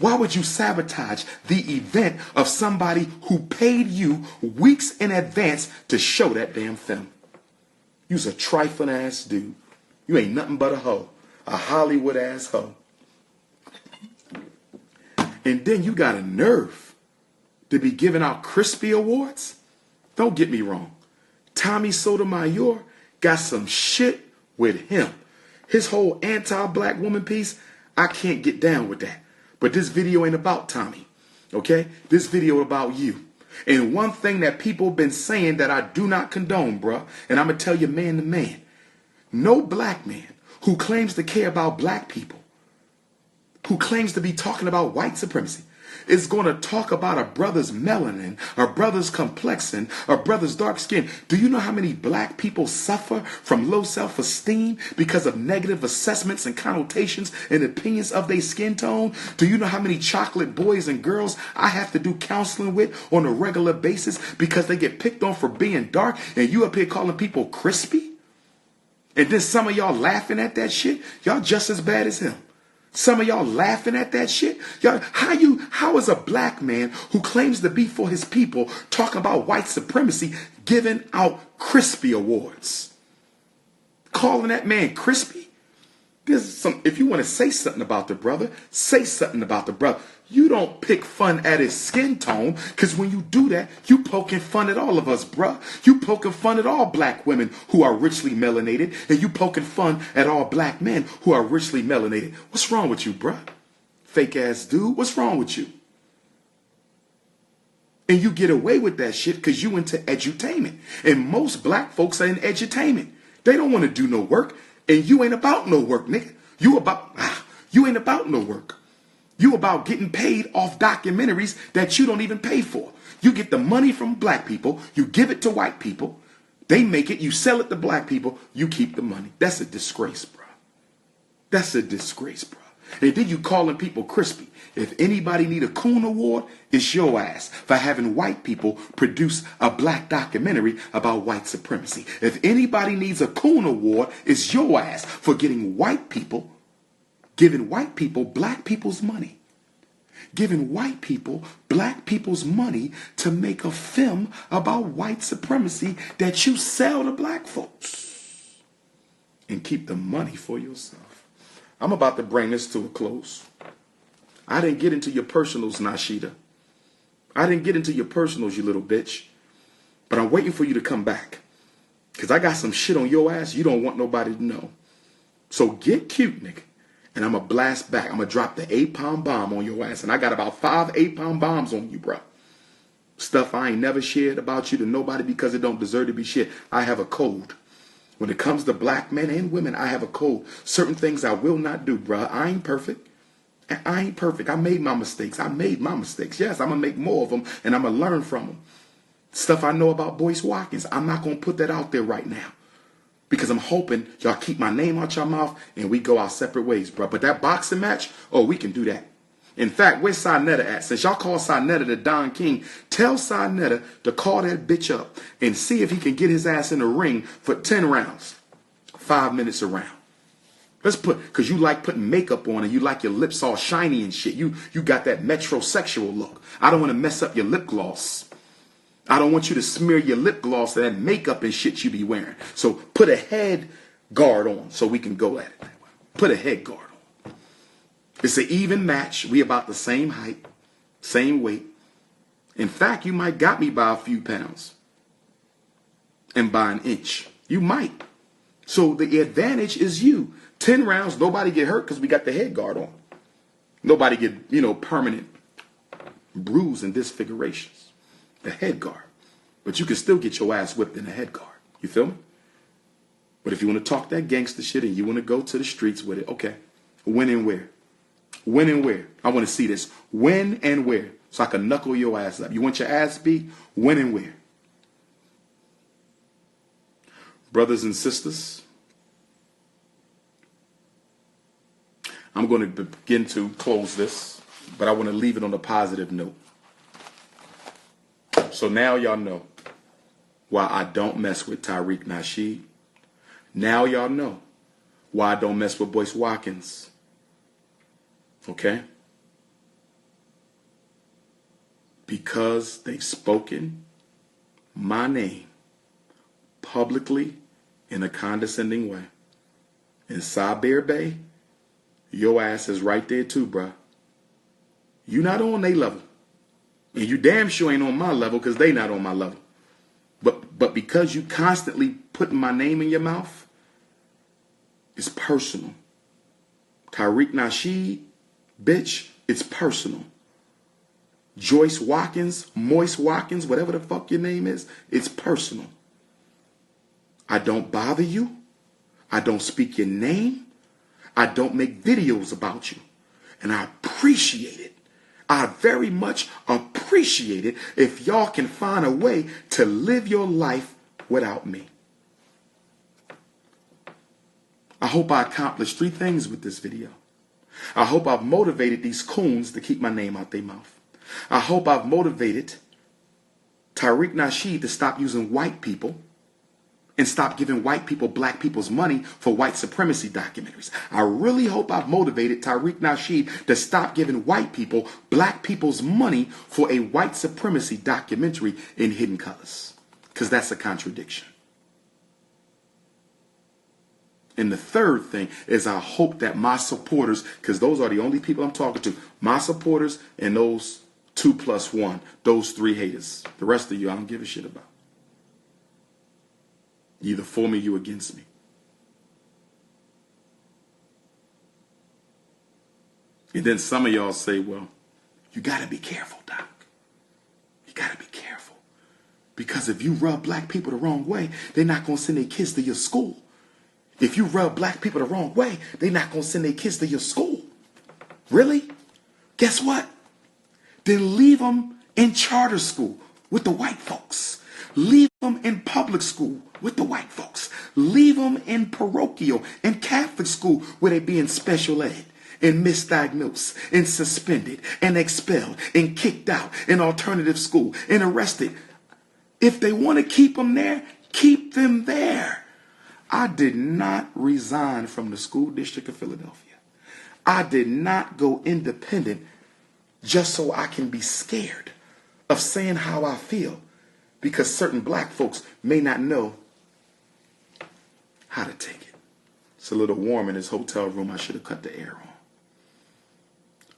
Why would you sabotage the event of somebody who paid you weeks in advance to show that damn film? You's a trifling ass dude. You ain't nothing but a hoe. A Hollywood ass hoe. And then you got a nerve to be giving out crispy awards? Don't get me wrong. Tommy Sotomayor got some shit with him. His whole anti-black woman piece, I can't get down with that. But this video ain't about Tommy, okay? This video about you. And one thing that people been saying that I do not condone, bruh, and I'm going to tell you man to man, no black man who claims to care about black people, who claims to be talking about white supremacy, is going to talk about a brother's melanin, a brother's complexion, a brother's dark skin. Do you know how many black people suffer from low self-esteem because of negative assessments and connotations and opinions of their skin tone? Do you know how many chocolate boys and girls I have to do counseling with on a regular basis because they get picked on for being dark, and you up here calling people crispy? And then some of y'all laughing at that shit? Y'all just as bad as him. Some of y'all laughing at that shit. Y'all, how is a black man who claims to be for his people talking about white supremacy giving out crispy awards? Calling that man crispy? If you want to say something about the brother, say something about the brother. You don't pick fun at his skin tone, because when you do that, you poking fun at all of us, bruh. You poking fun at all black women who are richly melanated, and you poking fun at all black men who are richly melanated. What's wrong with you, bruh? Fake ass dude, what's wrong with you? And you get away with that shit because you into edutainment. And most black folks are in edutainment. They don't want to do no work. And you ain't about no work, nigga. You ain't about no work. You about getting paid off documentaries that you don't even pay for. You get the money from black people. You give it to white people. They make it. You sell it to black people. You keep the money. That's a disgrace, bro. That's a disgrace, bro. And then you calling people crispy. If anybody need a Coon Award, it's your ass for having white people produce a black documentary about white supremacy. If anybody needs a Coon Award, it's your ass for giving white people black people's money. Giving white people black people's money to make a film about white supremacy that you sell to black folks. And keep the money for yourself. I'm about to bring this to a close. I didn't get into your personals, Nasheed. I didn't get into your personals, you little bitch. But I'm waiting for you to come back. Because I got some shit on your ass you don't want nobody to know. So get cute, nigga. And I'm going to blast back. I'm going to drop the 8-pound bomb on your ass. And I got about 5 8-pound bombs on you, bro. Stuff I ain't never shared about you to nobody because it don't deserve to be shared. I have a code. When it comes to black men and women, I have a code. Certain things I will not do, bro. I ain't perfect. I ain't perfect. I made my mistakes. Yes, I'm going to make more of them, and I'm going to learn from them. Stuff I know about Boyce Watkins, I'm not going to put that out there right now. Because I'm hoping y'all keep my name out your mouth and we go our separate ways, bro. But that boxing match, oh, we can do that. In fact, where's Sinetta at? Since y'all call Sinetta the Don King, tell Sinetta to call that bitch up and see if he can get his ass in the ring for 10 rounds. 5 minutes a round. Let's because you like putting makeup on and you like your lips all shiny and shit. You got that metrosexual look. I don't want to mess up your lip gloss. I don't want you to smear your lip gloss and that makeup and shit you be wearing. So put a head guard on so we can go at it. Put a head guard on. It's an even match. We about the same height, same weight. In fact, you might got me by a few pounds and by an inch. You might. So the advantage is you. 10 rounds, nobody get hurt because we got the head guard on. Nobody get, permanent bruise and disfigurations. The head guard. But you can still get your ass whipped in the head guard. You feel me? But if you want to talk that gangster shit and you want to go to the streets with it, okay. When and where? When and where? I want to see this. When and where? So I can knuckle your ass up. You want your ass beat? When and where? Brothers and sisters, I'm going to begin to close this, but I want to leave it on a positive note. So now y'all know why I don't mess with Tariq Nasheed. Now y'all know why I don't mess with Boyce Watkins. Okay? Because they've spoken my name publicly in a condescending way. In Sabir Bay, your ass is right there too, bruh. You not on their level. And you damn sure ain't on my level because they not on my level. But because you constantly putting my name in your mouth, it's personal. Tariq Nasheed, bitch, it's personal. Joyce Watkins, Moise Watkins, whatever the fuck your name is, it's personal. I don't bother you. I don't speak your name. I don't make videos about you. And I appreciate it. I very much appreciate it if y'all can find a way to live your life without me. I hope I accomplished 3 things with this video. I hope I've motivated these coons to keep my name out their mouth. I hope I've motivated Tariq Nasheed to stop using white people and stop giving white people, black people's money for white supremacy documentaries. I really hope I've motivated Tariq Nasheed to stop giving white people, black people's money for a white supremacy documentary in Hidden Colors. Because that's a contradiction. And the third thing is I hope that my supporters, because those are the only people I'm talking to, my supporters and those 2+1, those 3 haters. The rest of you I don't give a shit about. Either for me, you against me. And then some of y'all say, well, you got to be careful, Doc. You got to be careful. Because if you rub black people the wrong way, they're not going to send their kids to your school. If you rub black people the wrong way, they're not going to send their kids to your school. Really? Guess what? Then leave them in charter school with the white folks. Leave them in public school with the white folks. Leave them in parochial and Catholic school where they be in special ed and misdiagnosed and suspended and expelled and kicked out in alternative school and arrested. If they want to keep them there, keep them there. I did not resign from the school district of Philadelphia. I did not go independent just so I can be scared of saying how I feel, because certain black folks may not know how to take it. It's a little warm in this hotel room. I should have cut the air on.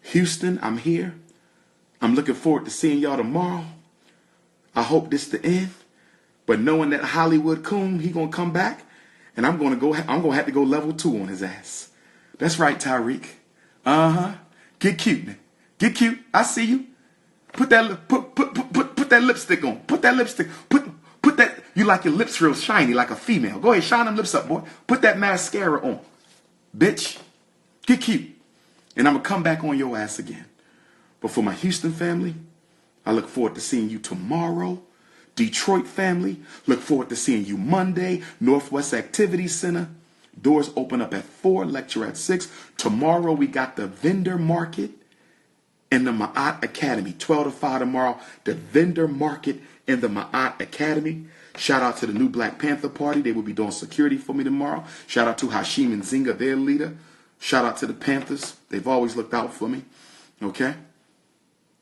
Houston, I'm here. I'm looking forward to seeing y'all tomorrow. I hope this the end. But knowing that Hollywood coon, he gonna come back, and I'm gonna have to go level 2 on his ass. That's right, Tariq. Get cute, man. Get cute. I see you. Put that lipstick on. Put that lipstick. Put that. You like your lips real shiny, like a female. Go ahead, shine them lips up, boy. Put that mascara on, bitch. Get cute, and I'm gonna come back on your ass again. But for my Houston family, I look forward to seeing you tomorrow. Detroit family, look forward to seeing you Monday. Northwest Activity Center. Doors open up at 4, lecture at 6. Tomorrow we got the vendor market in the Ma'at Academy. 12 to 5 tomorrow. The vendor market in the Ma'at Academy. Shout out to the new Black Panther Party. They will be doing security for me tomorrow. Shout out to Hashim and Zinga, their leader. Shout out to the Panthers. They've always looked out for me. Okay?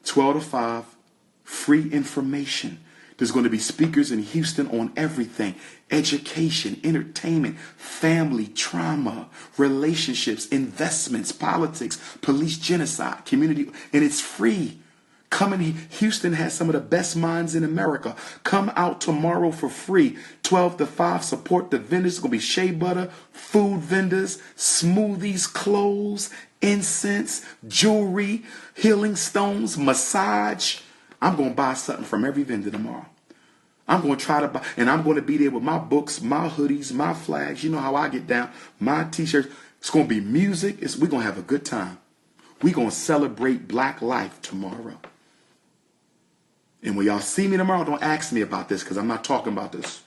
12 to 5. Free information. There's going to be speakers in Houston on everything: education, entertainment, family, trauma, relationships, investments, politics, police genocide, community, and it's free. Come in. Houston has some of the best minds in America. Come out tomorrow for free. 12 to 5. Support the vendors. It's going to be shea butter, food vendors, smoothies, clothes, incense, jewelry, healing stones, massage. I'm going to buy something from every vendor tomorrow. I'm going to try to buy, and I'm going to be there with my books, my hoodies, my flags. You know how I get down. My t-shirts. It's going to be music. We're going to have a good time. We're going to celebrate black life tomorrow. And when y'all see me tomorrow, don't ask me about this, because I'm not talking about this.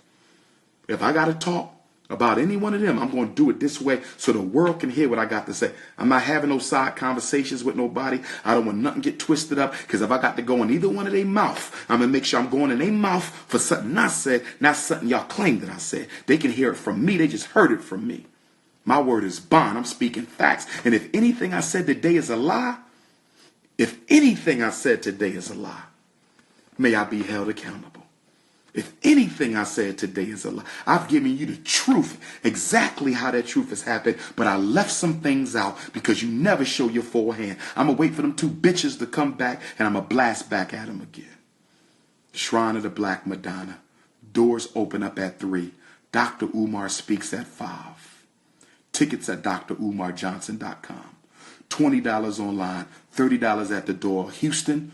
If I got to talk about any one of them, I'm going to do it this way so the world can hear what I got to say. I'm not having no side conversations with nobody. I don't want nothing get twisted up, because if I got to go in either one of their mouth, I'm going to make sure I'm going in their mouth for something I said, not something y'all claim that I said. They can hear it from me. They just heard it from me. My word is bond. I'm speaking facts. And if anything I said today is a lie, may I be held accountable. If anything I said today is a lie, I've given you the truth, exactly how that truth has happened, but I left some things out because you never show your full hand. I'm going to wait for them 2 bitches to come back, and I'm going to blast back at them again. Shrine of the Black Madonna. Doors open up at 3. Dr. Umar speaks at 5. Tickets at drumarjohnson.com. $20 online, $30 at the door. Houston,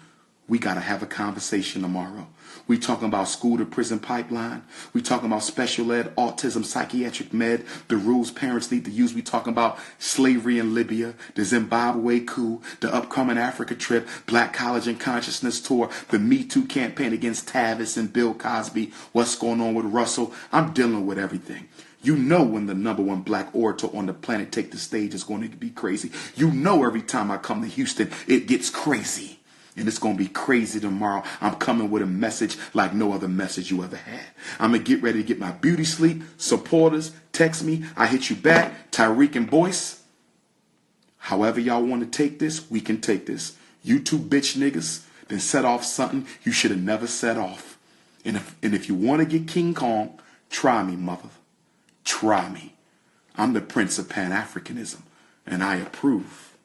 we got to have a conversation tomorrow. We talking about school to prison pipeline. We talking about special ed, autism, psychiatric med, the rules parents need to use. We talking about slavery in Libya, the Zimbabwe coup, the upcoming Africa trip, Black College and Consciousness tour, the Me Too campaign against Tavis and Bill Cosby, what's going on with Russell. I'm dealing with everything. You know when the #1 black orator on the planet take the stage is going to be crazy. You know every time I come to Houston, it gets crazy. And it's going to be crazy tomorrow. I'm coming with a message like no other message you ever had. I'm going to get ready to get my beauty sleep. Supporters, text me. I hit you back. Tariq and Boyce. However y'all want to take this, we can take this. You two bitch niggas then set off something you should have never set off. And if you want to get King Kong, try me, mother. Try me. I'm the Prince of Pan-Africanism, and I approve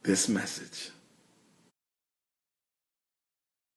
this message.